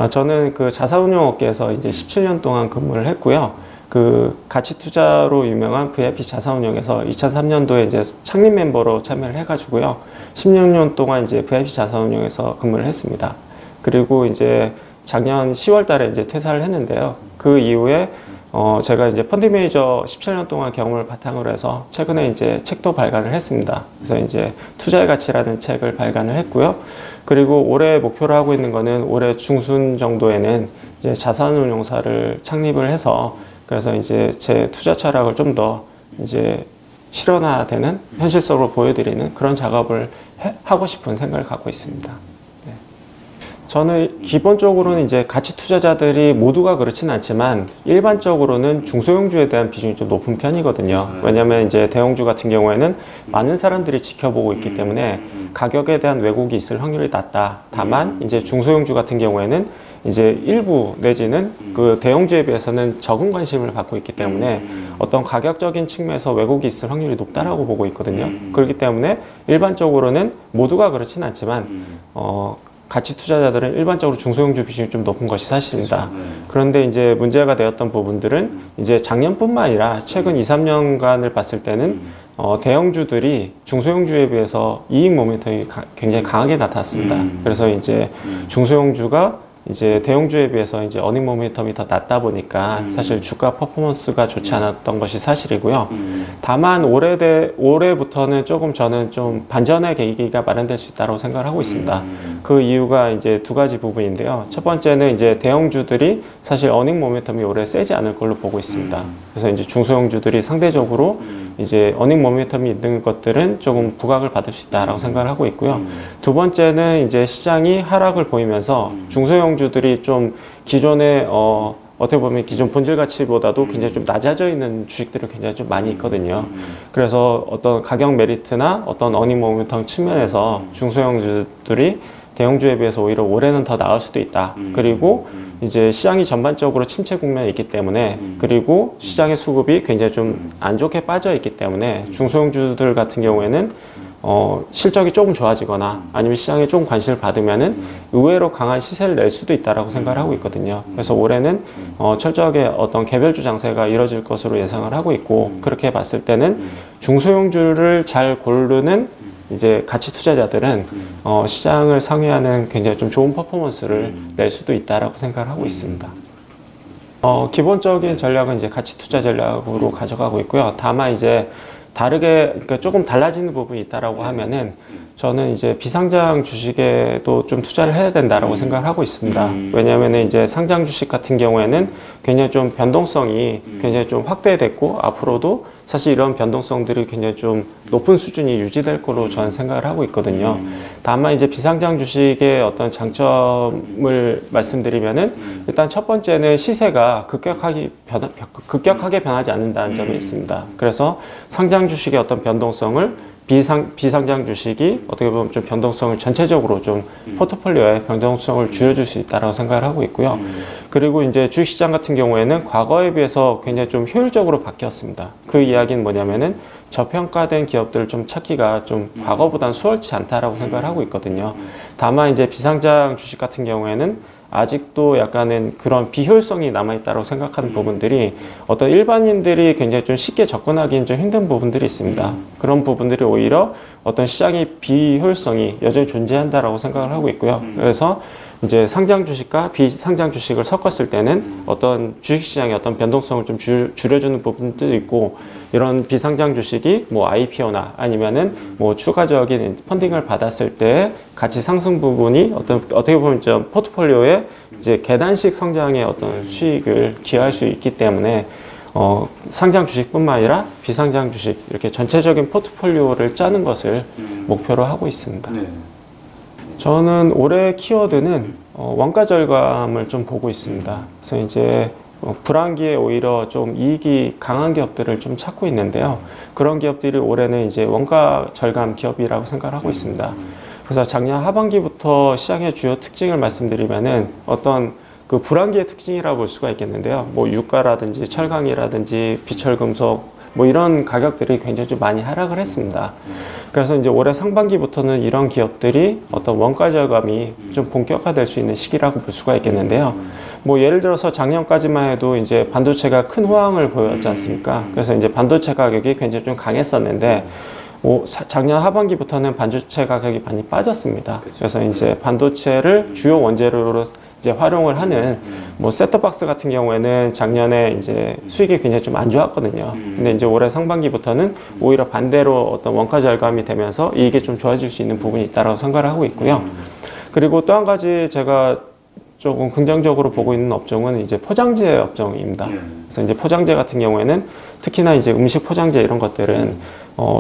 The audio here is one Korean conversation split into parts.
저는 그 자산운용업계에서 이제 17년 동안 근무를 했고요. 그 가치 투자로 유명한 VIP 자산운용에서 2003년도에 이제 창립 멤버로 참여를 해가지고요. 16년 동안 이제 VIP 자산운용에서 근무를 했습니다. 그리고 이제 작년 10월 달에 이제 퇴사를 했는데요. 그 이후에 제가 이제 펀드 매니저 17년 동안 경험을 바탕으로 해서 최근에 이제 책도 발간을 했습니다. 그래서 이제 투자의 가치라는 책을 발간을 했고요. 그리고 올해 목표로 하고 있는 거는 올해 중순 정도에는 이제 자산운용사를 창립을 해서 그래서 이제 제 투자 철학을 좀 더 이제 실현화되는 현실적으로 보여드리는 그런 작업을 하고 싶은 생각을 갖고 있습니다. 저는 기본적으로는 이제 가치 투자자들이 모두가 그렇지는 않지만 일반적으로는 중소형주에 대한 비중이 좀 높은 편이거든요. 왜냐하면 이제 대형주 같은 경우에는 많은 사람들이 지켜보고 있기 때문에 가격에 대한 왜곡이 있을 확률이 낮다. 다만 이제 중소형주 같은 경우에는 이제 일부 내지는 그 대형주에 비해서는 적은 관심을 갖고 있기 때문에 어떤 가격적인 측면에서 왜곡이 있을 확률이 높다라고 보고 있거든요. 그렇기 때문에 일반적으로는 모두가 그렇지는 않지만 가치 투자자들은 일반적으로 중소형주 비중이 좀 높은 것이 사실입니다. 그렇죠. 그런데 이제 문제가 되었던 부분들은 이제 작년뿐만 아니라 최근 2, 3년간을 봤을 때는 대형주들이 중소형주에 비해서 이익 모멘텀이 굉장히 강하게 나타났습니다. 그래서 이제 중소형주가 이제 대형주에 비해서 이제 어닝 모멘텀이 더 낮다 보니까 사실 주가 퍼포먼스가 좋지 않았던 것이 사실이고요. 다만 올해부터는 조금 저는 좀 반전의 계기가 마련될 수 있다고 생각을 하고 있습니다. 그 이유가 이제 두 가지 부분인데요. 첫 번째는 이제 대형주들이 사실 어닝 모멘텀이 올해 세지 않을 걸로 보고 있습니다. 그래서 이제 중소형주들이 상대적으로 이제 어닝 모멘텀이 있는 것들은 조금 부각을 받을 수 있다라고 생각을 하고 있고요. 두 번째는 이제 시장이 하락을 보이면서 중소형주들이 좀 기존에 어떻게 보면 기존 본질 가치보다도 굉장히 좀 낮아져 있는 주식들이 굉장히 좀 많이 있거든요. 그래서 어떤 가격 메리트나 어떤 어닝 모멘텀 측면에서 중소형주들이 대형주에 비해서 오히려 올해는 더 나을 수도 있다. 그리고 이제 시장이 전반적으로 침체 국면에 있기 때문에 그리고 시장의 수급이 굉장히 좀 안 좋게 빠져 있기 때문에 중소형주들 같은 경우에는 실적이 조금 좋아지거나 아니면 시장에 조금 관심을 받으면은 의외로 강한 시세를 낼 수도 있다라고 생각을 하고 있거든요. 그래서 올해는 철저하게 어떤 개별주 장세가 이뤄질 것으로 예상을 하고 있고 그렇게 봤을 때는 중소형주를 잘 고르는 이제 가치 투자자들은 시장을 상회하는 굉장히 좀 좋은 퍼포먼스를 낼 수도 있다라고 생각을 하고 있습니다. 기본적인 전략은 이제 가치 투자 전략으로 가져가고 있고요. 다만 이제 다르게, 그러니까 조금 달라지는 부분이 있다라고 하면은 저는 이제 비상장 주식에도 좀 투자를 해야 된다라고 생각을 하고 있습니다. 왜냐하면 이제 상장 주식 같은 경우에는 굉장히 좀 변동성이 굉장히 좀 확대됐고 앞으로도 사실 이런 변동성들이 굉장히 좀 높은 수준이 유지될 거로 저는 생각을 하고 있거든요. 다만 이제 비상장 주식의 어떤 장점을 말씀드리면은 일단 첫 번째는 시세가 급격하게 변하지 않는다는 점이 있습니다. 그래서 상장 주식의 어떤 변동성을 비상장 주식이 어떻게 보면 좀 변동성을 전체적으로 좀 포트폴리오에 변동성을 줄여줄 수 있다고 생각을 하고 있고요. 그리고 이제 주식시장 같은 경우에는 과거에 비해서 굉장히 좀 효율적으로 바뀌었습니다. 그 이야기는 뭐냐면은 저평가된 기업들을 좀 찾기가 좀 과거보다는 수월치 않다라고 생각을 하고 있거든요. 다만 이제 비상장 주식 같은 경우에는 아직도 약간은 그런 비효율성이 남아있다고 생각하는 부분들이 어떤 일반인들이 굉장히 좀 쉽게 접근하기는 좀 힘든 부분들이 있습니다. 그런 부분들이 오히려 어떤 시장의 비효율성이 여전히 존재한다라고 생각을 하고 있고요. 그래서 이제 상장 주식과 비상장 주식을 섞었을 때는 어떤 주식시장의 어떤 변동성을 좀 줄여주는 부분도 있고 이런 비상장 주식이 뭐 IPO나 아니면은 뭐 추가적인 펀딩을 받았을 때 가치 상승 부분이 어떻게 보면 좀 포트폴리오에 이제 계단식 성장의 어떤 수익을 기여할 수 있기 때문에 상장 주식뿐만 아니라 비상장 주식 이렇게 전체적인 포트폴리오를 짜는 것을 목표로 하고 있습니다. 네. 저는 올해 키워드는 원가 절감을 좀 보고 있습니다. 그래서 이제 불황기에 오히려 좀 이익이 강한 기업들을 좀 찾고 있는데요. 그런 기업들이 올해는 이제 원가 절감 기업이라고 생각을 하고 있습니다. 그래서 작년 하반기부터 시장의 주요 특징을 말씀드리면은 어떤 그 불황기의 특징이라고 볼 수가 있겠는데요. 뭐 유가라든지 철강이라든지 비철금속 뭐 이런 가격들이 굉장히 좀 많이 하락을 했습니다. 그래서 이제 올해 상반기부터는 이런 기업들이 어떤 원가 절감이 좀 본격화될 수 있는 시기라고 볼 수가 있겠는데요. 뭐 예를 들어서 작년까지만 해도 이제 반도체가 큰 호황을 보였지 않습니까? 그래서 이제 반도체 가격이 굉장히 좀 강했었는데 작년 하반기부터는 반도체 가격이 많이 빠졌습니다. 그래서 이제 반도체를 주요 원재료로 이제 활용을 하는 뭐 셋톱박스 같은 경우에는 작년에 이제 수익이 굉장히 좀 안 좋았거든요. 근데 이제 올해 상반기부터는 오히려 반대로 어떤 원가 절감이 되면서 이익이 좀 좋아질 수 있는 부분이 있다라고 생각을 하고 있고요. 그리고 또 한 가지 제가 조금 긍정적으로 보고 있는 업종은 이제 포장재 업종입니다. 그래서 이제 포장재 같은 경우에는 특히나 이제 음식 포장재 이런 것들은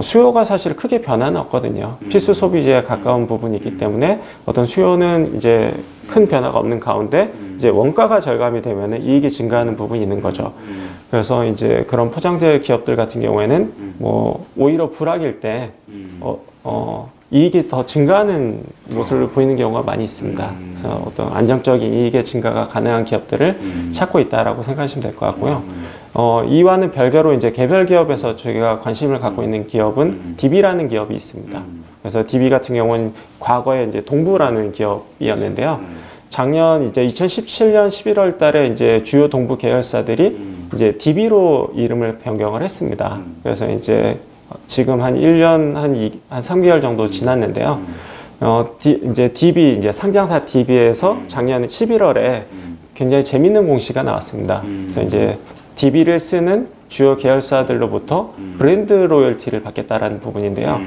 수요가 사실 크게 변화는 없거든요. 필수 소비재에 가까운 부분이기 때문에 어떤 수요는 이제 큰 변화가 없는 가운데 이제 원가가 절감이 되면 이익이 증가하는 부분이 있는 거죠. 그래서 이제 그런 포장재 기업들 같은 경우에는 뭐 오히려 불황일 때 이익이 더 증가하는 모습을 보이는 경우가 많이 있습니다. 그래서 어떤 안정적인 이익의 증가가 가능한 기업들을 찾고 있다라고 생각하시면 될 것 같고요. 이와는 별개로 이제 개별 기업에서 저희가 관심을 갖고 있는 기업은 DB라는 기업이 있습니다. 그래서 DB 같은 경우는 과거에 이제 동부라는 기업이었는데요. 작년 이제 2017년 11월 달에 이제 주요 동부 계열사들이 이제 DB로 이름을 변경을 했습니다. 그래서 이제 지금 한 1년 한 3개월 정도 지났는데요. 이제 DB 이제 상장사 DB에서 작년 11월에 굉장히 재밌는 공시가 나왔습니다. 그래서 이제 DB를 쓰는 주요 계열사들로부터 브랜드 로열티를 받겠다라는 부분인데요.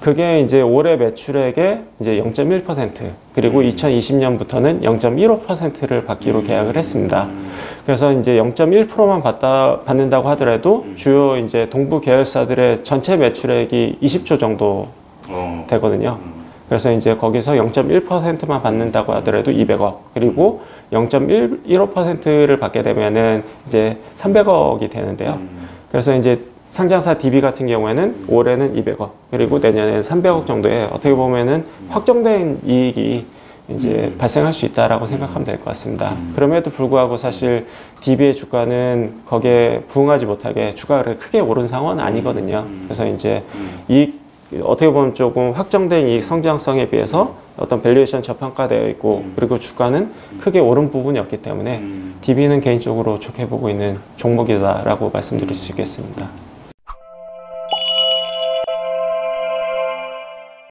그게 이제 올해 매출액의 이제 0.1% 그리고 2020년부터는 0.15%를 받기로 계약을 했습니다. 그래서 이제 0.1%만 받는다고 하더라도 주요 이제 동부 계열사들의 전체 매출액이 20조 정도 되거든요. 그래서 이제 거기서 0.1%만 받는다고 하더라도 200억, 그리고 0.15%를 받게 되면은 이제 300억이 되는데요. 그래서 이제 상장사 DB 같은 경우에는 올해는 200억, 그리고 내년에는 300억 정도의 어떻게 보면은 확정된 이익이 이제 발생할 수 있다라고 생각하면 될 것 같습니다. 그럼에도 불구하고 사실 DB의 주가는 거기에 부응하지 못하게 주가가 크게 오른 상황은 아니거든요. 그래서 이제 어떻게 보면 조금 확정된 이익 성장성에 비해서 어떤 밸류에이션 저평가되어 있고, 그리고 주가는 크게 오른 부분이 없기 때문에 DB는 개인적으로 좋게 보고 있는 종목이다라고 말씀드릴 수 있겠습니다.